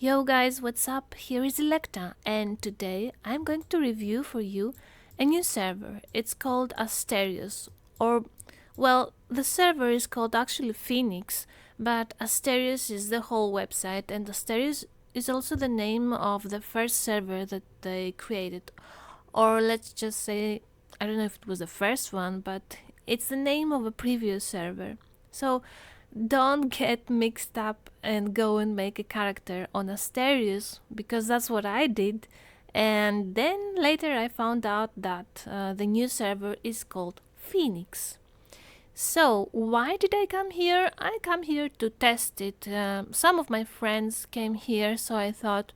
Yo guys, what's up? Here is Electa, and today I'm going to review for you a new server. It's called Asterios, or well, the server is called actually Phoenix, but Asterios is the whole website, and Asterios is also the name of the first server that they created. Or let's just say, I don't know if it was the first one, but it's the name of a previous server. So don't get mixed up and go and make a character on Asterios, because that's what I did. And then later I found out that the new server is called Phoenix. So why did I come here? I come here to test it. Some of my friends came here, so I thought,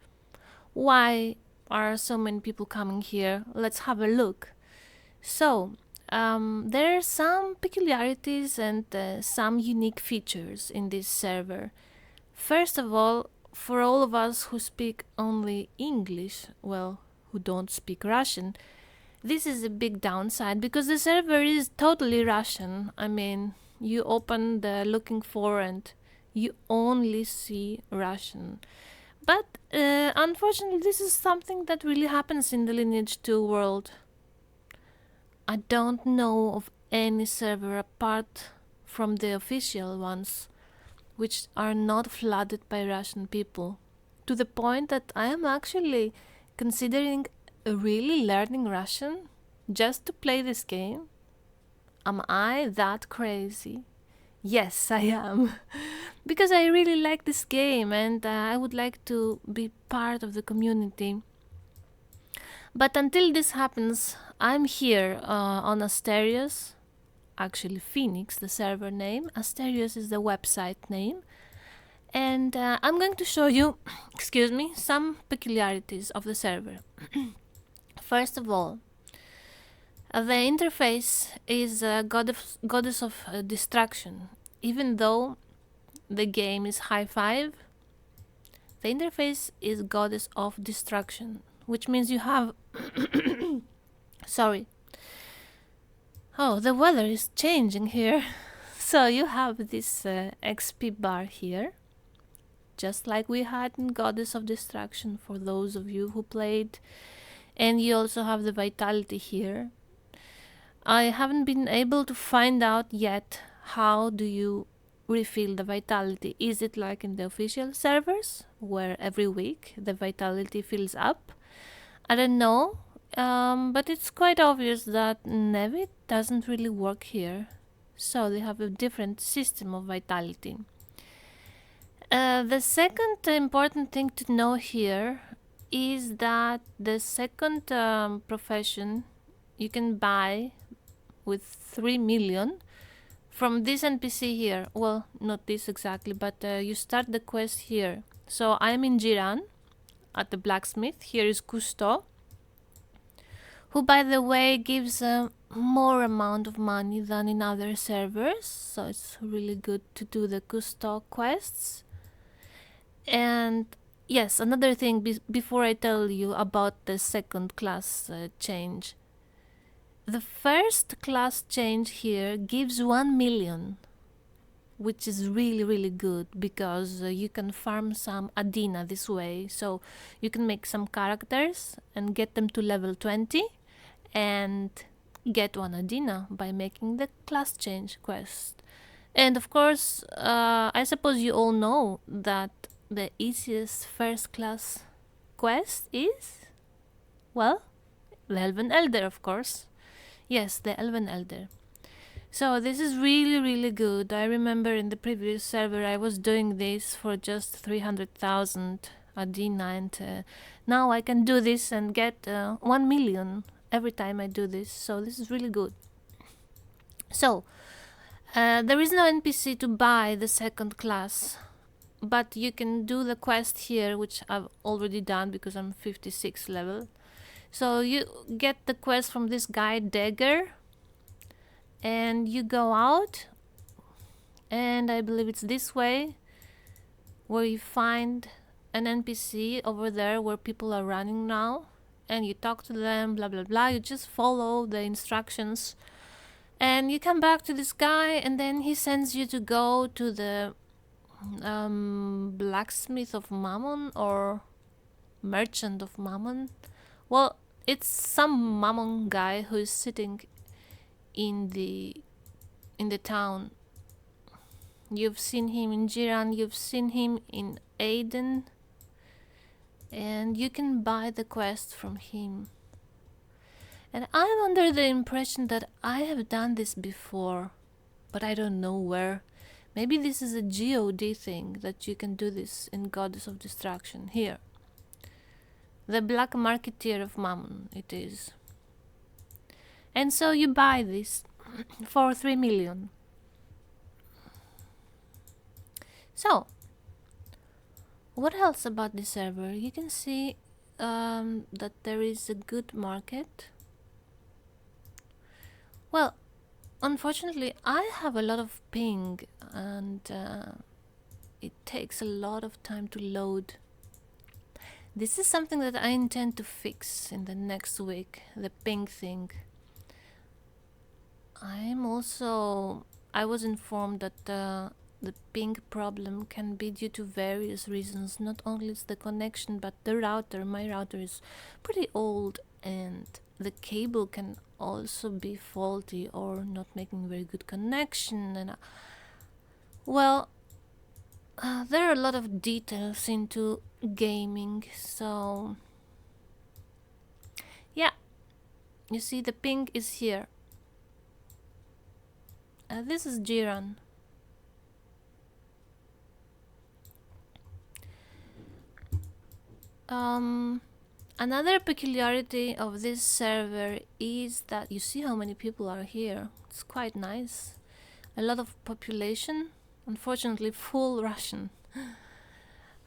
why are so many people coming here? Let's have a look. So, there are some peculiarities and some unique features in this server. First of all, for all of us who speak only English, well, who don't speak Russian, this is a big downside because the server is totally Russian. I mean, you open the looking for and you only see Russian. But unfortunately, this is something that really happens in the Lineage 2 world. I don't know of any server apart from the official ones which are not flooded by Russian people, to the point that I am actually considering really learning Russian just to play this game. Am I that crazy? Yes, I am. Because I really like this game and I would like to be part of the community. But until this happens, I'm here on Asterios, actually Phoenix, the server name. Asterios is the website name. And I'm going to show you, excuse me, some peculiarities of the server. First of all, the interface is a goddess of destruction. Even though the game is high five, the interface is goddess of destruction, which means you have sorry. Oh, the weather is changing here. So you have this XP bar here, just like we had in Goddess of Destruction for those of you who played. And you also have the vitality here. I haven't been able to find out yet how do you refill the vitality. Is it like in the official servers, where every week the vitality fills up? I don't know. But it's quite obvious that Nevi doesn't really work here. So they have a different system of vitality. The second important thing to know here is that the second profession you can buy with 3 million from this NPC here. Well, not this exactly, but you start the quest here. So I'm in Jiran at the blacksmith. Here is Cousteau, who by the way gives a more amount of money than in other servers, so it's really good to do the Cousteau quests. And yes, another thing before I tell you about the second class change. The first class change here gives 1 million, which is really good because you can farm some Adina this way. So you can make some characters and get them to level 20 and get one Adina by making the class change quest. And of course, I suppose you all know that the easiest first class quest is, well, the Elven Elder, of course. Yes, the Elven Elder. So this is really good. I remember in the previous server I was doing this for just 300,000 Adina, and now I can do this and get 1 million every time I do this. So this is really good. So there is no NPC to buy the second class, but you can do the quest here, which I've already done because I'm 56 level. So you get the quest from this guy Dagger, and you go out, and I believe it's this way, where you find an NPC over there where people are running now, and you talk to them, blah blah blah. You just follow the instructions, and you come back to this guy, and then he sends you to go to the blacksmith of Mammon or merchant of Mammon. Well, it's some Mammon guy who is sitting in the town. You've seen him in Jiran, you've seen him in Aden, and you can buy the quest from him. And I'm under the impression that I have done this before, but I don't know where. Maybe this is a GOD thing, that you can do this in Goddess of Destruction. Here. The Black Marketeer of Mammon, it is. And so you buy this for 3 million. So, what else about this server? You can see that there is a good market. Well, unfortunately, I have a lot of ping and it takes a lot of time to load. This is something that I intend to fix in the next week, the ping thing. I was informed that the ping problem can be due to various reasons. Not only it's the connection, but the router. My router is pretty old and the cable can also be faulty or not making very good connection. And there are a lot of details into gaming, so yeah, you see the ping is here. This is Jiran. Another peculiarity of this server is that you see how many people are here. It's quite nice. A lot of population, unfortunately full Russian.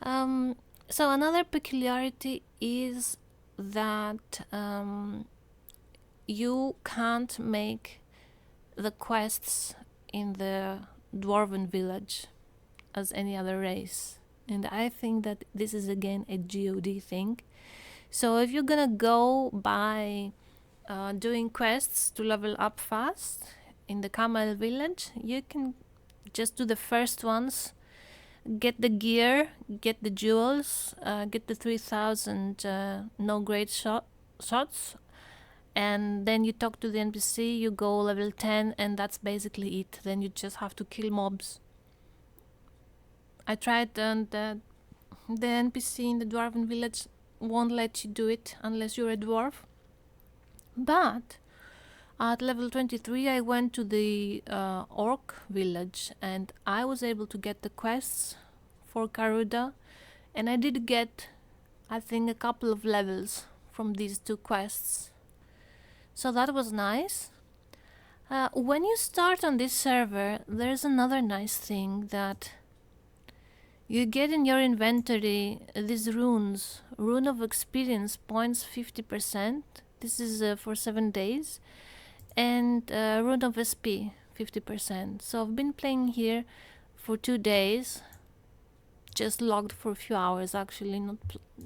So another peculiarity is that you can't make the quests in the dwarven village as any other race. And I think that this is again a GOD thing. So if you're gonna go by doing quests to level up fast in the Camel village, you can just do the first ones, get the gear, get the jewels, get the 3000 no grade shots, and then you talk to the NPC, you go level 10, and that's basically it. Then you just have to kill mobs. I tried, and the NPC in the dwarven village won't let you do it unless you're a dwarf. But at level 23 I went to the orc village and I was able to get the quests for Garuda, and I did get, I think, a couple of levels from these two quests. So that was nice. When you start on this server, there's another nice thing, that you get in your inventory these runes. Rune of experience points 50%. This is for 7 days. And rune of SP 50%. So I've been playing here for 2 days. Just logged for a few hours actually.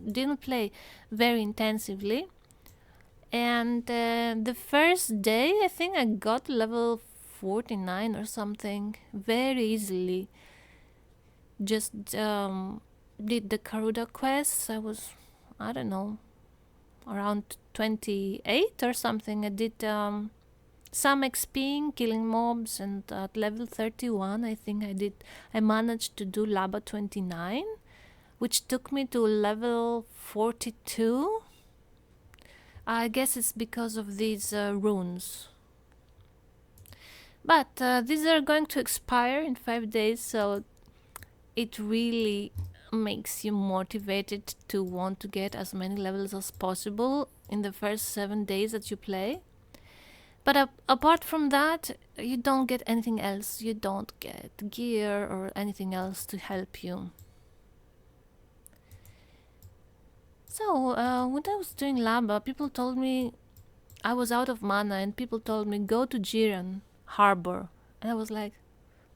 Didn't play very intensively. And the first day I think I got level 49 or something very easily. Just did the Garuda quests. I was, I don't know, around 28 or something. I did some XPing, killing mobs, and at level 31 I think I managed to do Laba 29, which took me to level 42. I guess it's because of these runes. But these are going to expire in 5 days, so it really makes you motivated to want to get as many levels as possible in the first 7 days that you play. But apart from that, you don't get anything else. You don't get gear or anything else to help you. So when I was doing Laba, people told me I was out of mana, and people told me go to Jiran Harbor, and I was like,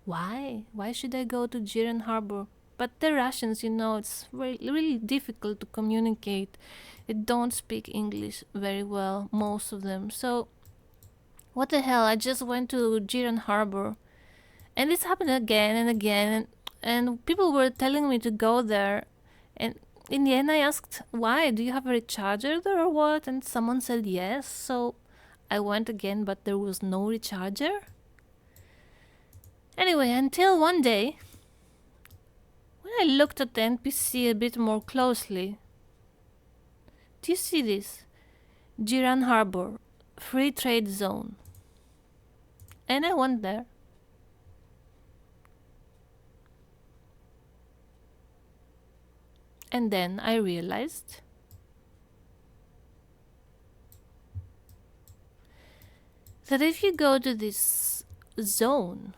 why? Why should I go to Jiran Harbor? But the Russians, you know, it's really difficult to communicate. They don't speak English very well, most of them. So what the hell? I just went to Jiran Harbor, and this happened again and again. And and people were telling me to go there, and in the end I asked, why, do you have a recharger there or what? And someone said yes, so I went again, but there was no recharger. Anyway, until one day when I looked at the NPC a bit more closely. Do you see this? Jiran Harbor, free trade zone. And I went there. And then I realized that if you go to this zone,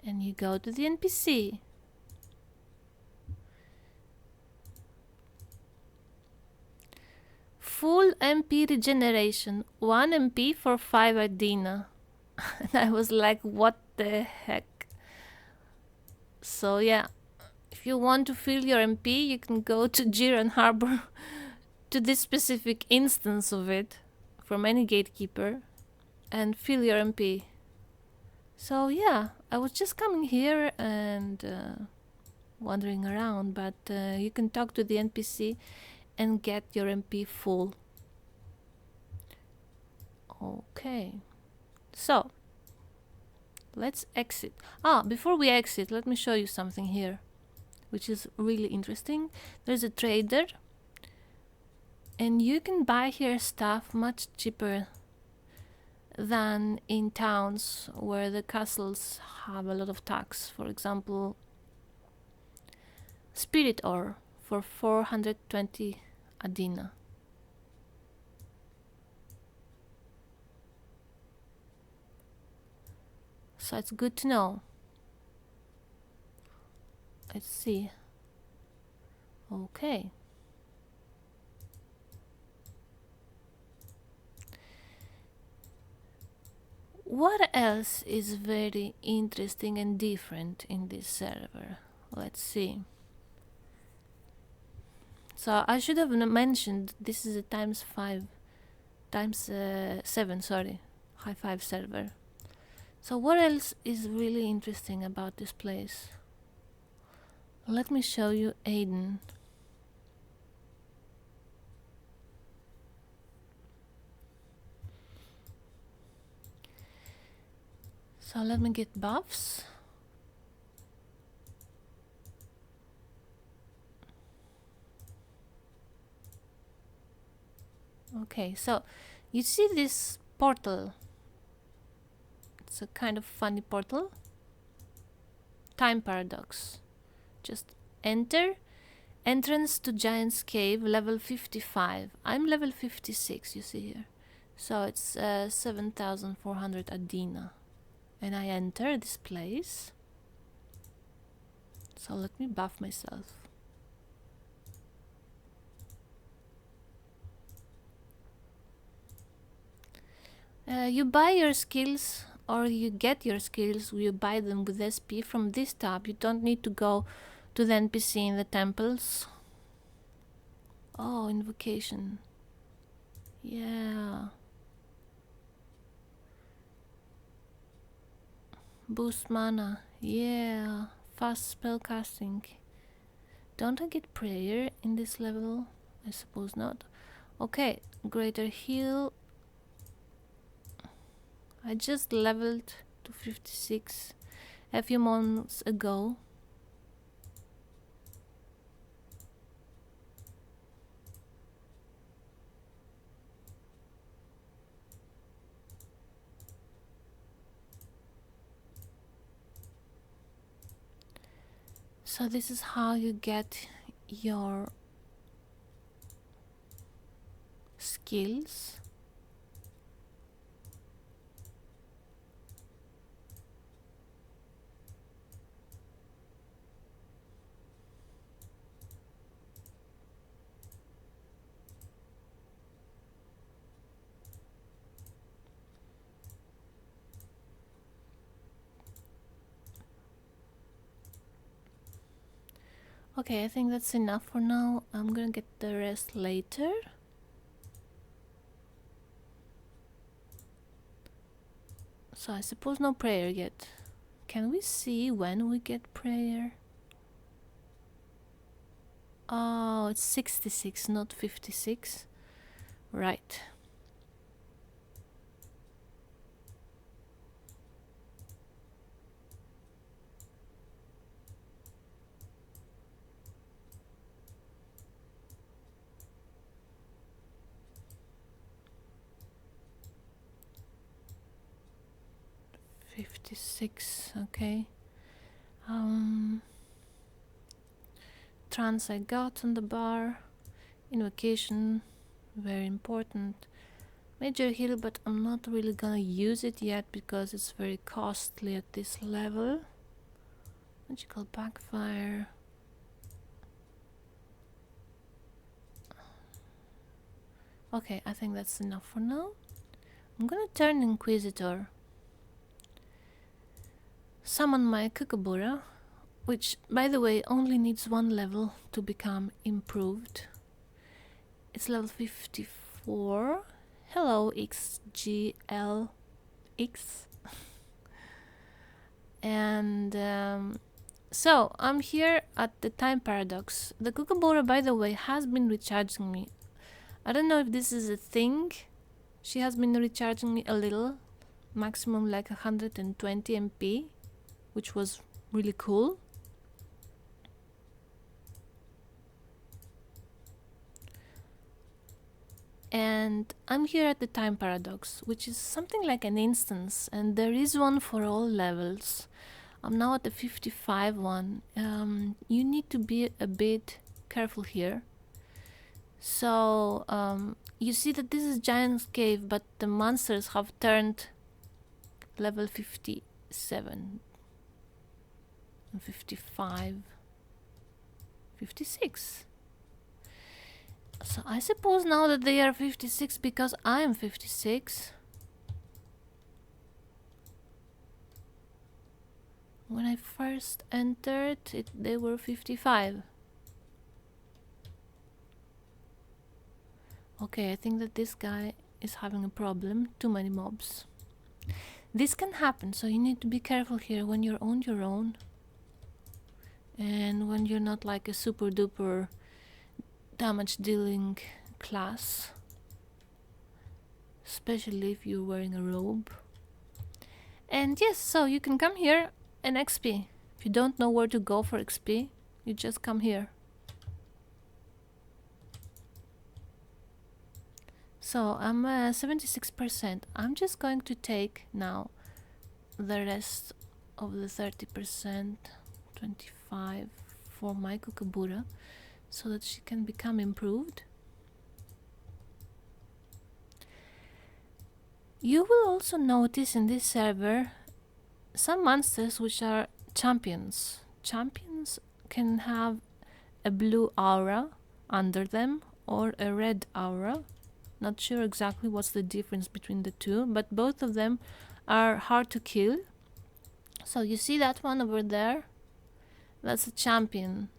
and you go to the NPC, full MP regeneration, 1 MP for 5 Adina. And I was like, what the heck? So yeah, if you want to fill your MP, you can go to Jiran Harbor to this specific instance of it from any gatekeeper and fill your MP. So yeah, I was just coming here and wandering around, but you can talk to the NPC and get your MP full. Okay, so let's exit. Before we exit, let me show you something here, which is really interesting. There's a trader, and you can buy here stuff much cheaper than in towns where the castles have a lot of tax. For example, spirit ore for 420 Adina. So it's good to know. Let's see. Okay. What else is very interesting and different in this server? Let's see. So I should have mentioned this is a ×7, sorry, high 5 server. So what else is really interesting about this place? Let me show you Aiden. So let me get buffs. Okay, so you see this portal. It's a kind of funny portal. Time paradox. Just enter. Entrance to Giant's Cave, level 55. I'm level 56, you see here. So it's 7,400 Adina. And I enter this place. So let me buff myself. You buy your skills, or you get your skills, you buy them with SP from this tab. You don't need to go to the NPC in the temples. Oh, invocation. Yeah. Boost mana. Yeah. Fast spell casting. Don't I get prayer in this level? I suppose not. Okay, greater heal. I just leveled to 56 a few months ago. So this is how you get your skills. Okay, I think that's enough for now. I'm gonna get the rest later. So I suppose no prayer yet. Can we see when we get prayer? Oh, it's 66, not 56. Right. $56, okay. Trance I got on the bar. Invocation, very important. Major heal, but I'm not really gonna use it yet because it's very costly at this level. Magical backfire. Okay, I think that's enough for now. I'm gonna turn Inquisitor. Summon my Kookaburra, which, by the way, only needs one level to become improved. It's level 54. Hello, XGLX. And so I'm here at the time paradox. The Kookaburra, by the way, has been recharging me. I don't know if this is a thing. She has been recharging me a little, maximum like 120 MP, which was really cool. And I'm here at the time paradox, which is something like an instance, and there is one for all levels. I'm now at the 55 one. You need to be a bit careful here. So you see that this is Giant's Cave, but the monsters have turned level 57 and 55, 56. So I suppose now that they are 56 because I am 56. When I first entered, they were 55. Okay, I think that this guy is having a problem. Too many mobs. This can happen, so you need to be careful here when you're on your own. And when you're not like a super duper damage dealing class. Especially if you're wearing a robe. And yes, so you can come here and XP. If you don't know where to go for XP, you just come here. So I'm 76%. I'm just going to take now the rest of the 30%, 25 for my Kookaburra, so that she can become improved. You will also notice in this server some monsters which are champions. Champions can have a blue aura under them or a red aura. Not sure exactly what's the difference between the two, but both of them are hard to kill. So you see that one over there? That's a champion,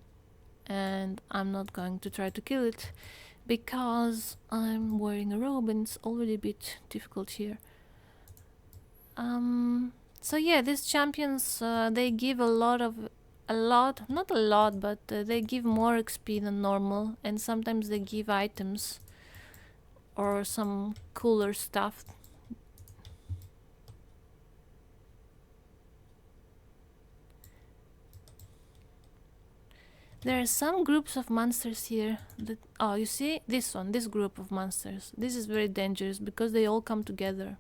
and I'm not going to try to kill it because I'm wearing a robe and it's already a bit difficult here. So yeah, these champions, they give not a lot, but they give more XP than normal, and sometimes they give items or some cooler stuff. There are some groups of monsters here that... Oh, you see? This one, this group of monsters. This is very dangerous because they all come together.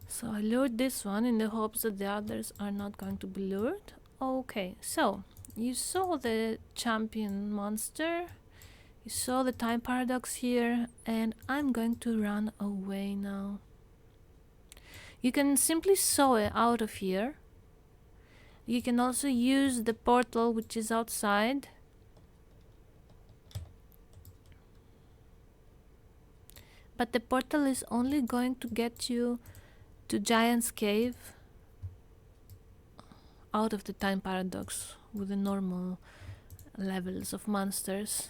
So I lured this one in the hopes that the others are not going to be lured. Okay, so you saw the champion monster. You saw the time paradox here, and I'm going to run away now. You can simply saw it out of here. You can also use the portal which is outside. But the portal is only going to get you to Giant's Cave. out of the time paradox with the normal levels of monsters.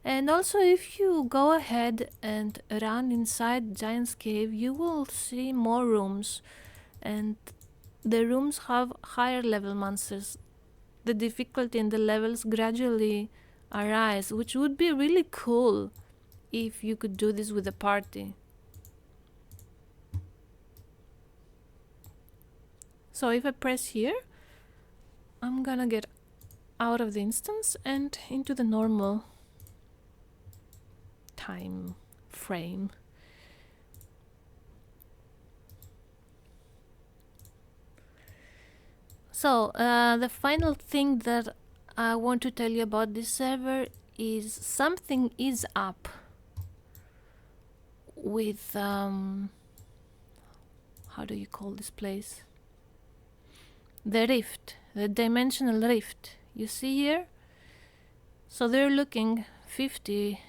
And also, if you go ahead and run inside Giant's Cave, you will see more rooms, and the rooms have higher level monsters. The difficulty in the levels gradually arise, which would be really cool if you could do this with a party. So if I press here, I'm gonna get out of the instance and into the normal time frame. So the final thing that I want to tell you about this server is something is up with how do you call this place? The rift, the dimensional rift. You see here? So they're looking 50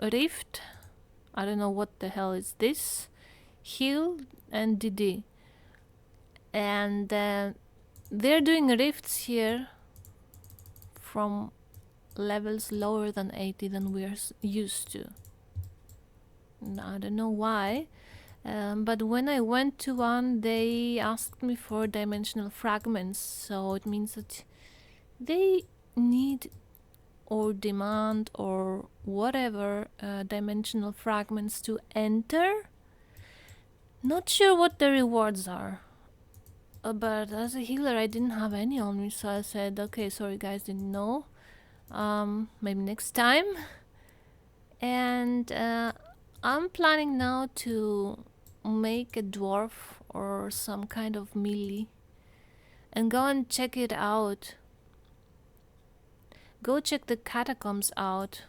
rift. I don't know what the hell is this. Heal and DD. And they're doing rifts here from levels lower than 80 than we're used to. I don't know why. But when I went to one, they asked me for dimensional fragments, so it means that they need or demand or whatever dimensional fragments to enter. Not sure what the rewards are, but as a healer I didn't have any on me, so I said, okay, sorry guys, didn't know. Maybe next time. And I'm planning now to make a dwarf or some kind of melee and go and check it out. Go check the catacombs out.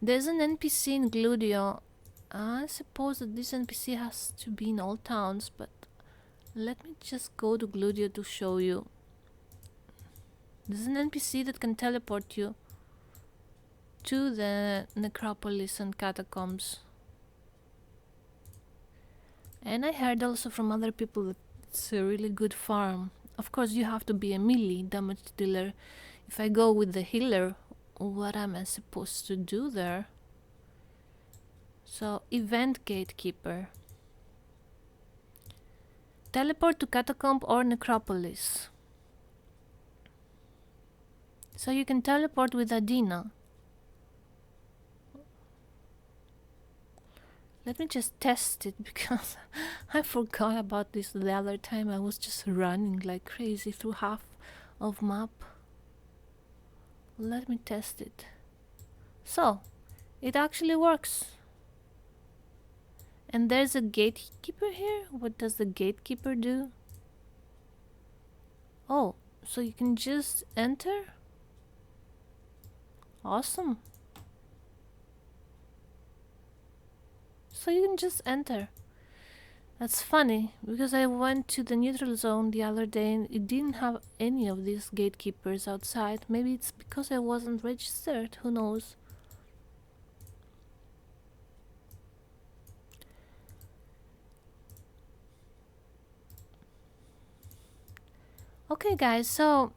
There's an NPC in Gludio. I suppose that this NPC has to be in all towns, but let me just go to Gludio to show you. There's an NPC that can teleport you to the necropolis and catacombs. And I heard also from other people that it's a really good farm. Of course, you have to be a melee damage dealer. If I go with the healer, what am I supposed to do there? So, event gatekeeper. Teleport to catacomb or necropolis. So you can teleport with Adina. Let me just test it because I forgot about this the other time. I was just running like crazy through half of map. Let me test it. So, it actually works. And there's a gatekeeper here. What does the gatekeeper do? Oh, so you can just enter? Awesome. So you can just enter. That's funny, because I went to the neutral zone the other day and it didn't have any of these gatekeepers outside. Maybe it's because I wasn't registered, who knows. Okay guys, so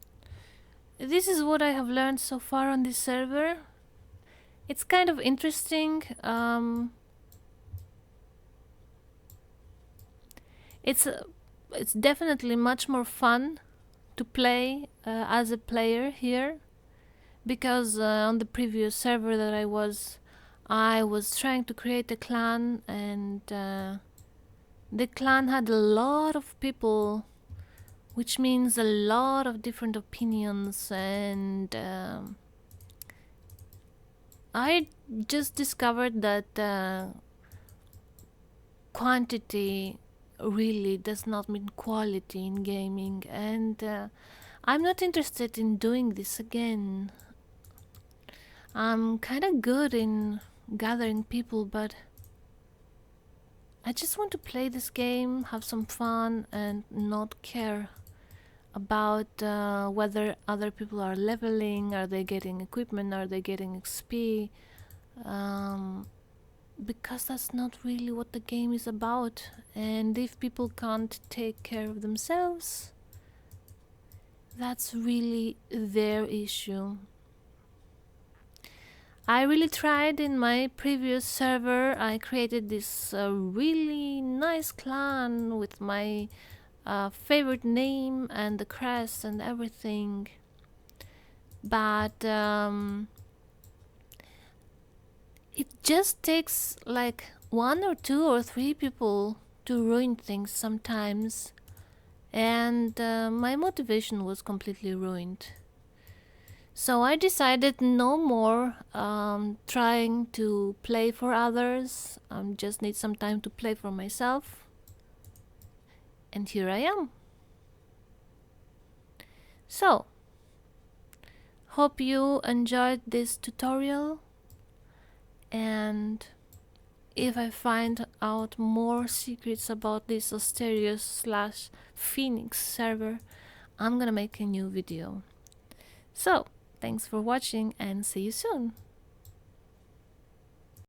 this is what I have learned so far on this server. It's kind of interesting. It's definitely much more fun to play as a player here, because on the previous server that I was trying to create a clan, and the clan had a lot of people, which means a lot of different opinions, and I just discovered that quantity really does not mean quality in gaming, and I'm not interested in doing this again. I'm kind of good in gathering people, but I just want to play this game, have some fun, and not care about whether other people are leveling, are they getting equipment, are they getting XP. because that's not really what the game is about. And if people can't take care of themselves, that's really their issue. I really tried in my previous server. I created this really nice clan with my favorite name and the crest and everything. But it just takes like 1 or 2 or 3 people to ruin things sometimes. And my motivation was completely ruined. So I decided no more trying to play for others. Just need some time to play for myself. And here I am. So, hope you enjoyed this tutorial. And if I find out more secrets about this Asterios / Phoenix server, I'm gonna make a new video. So, thanks for watching and see you soon.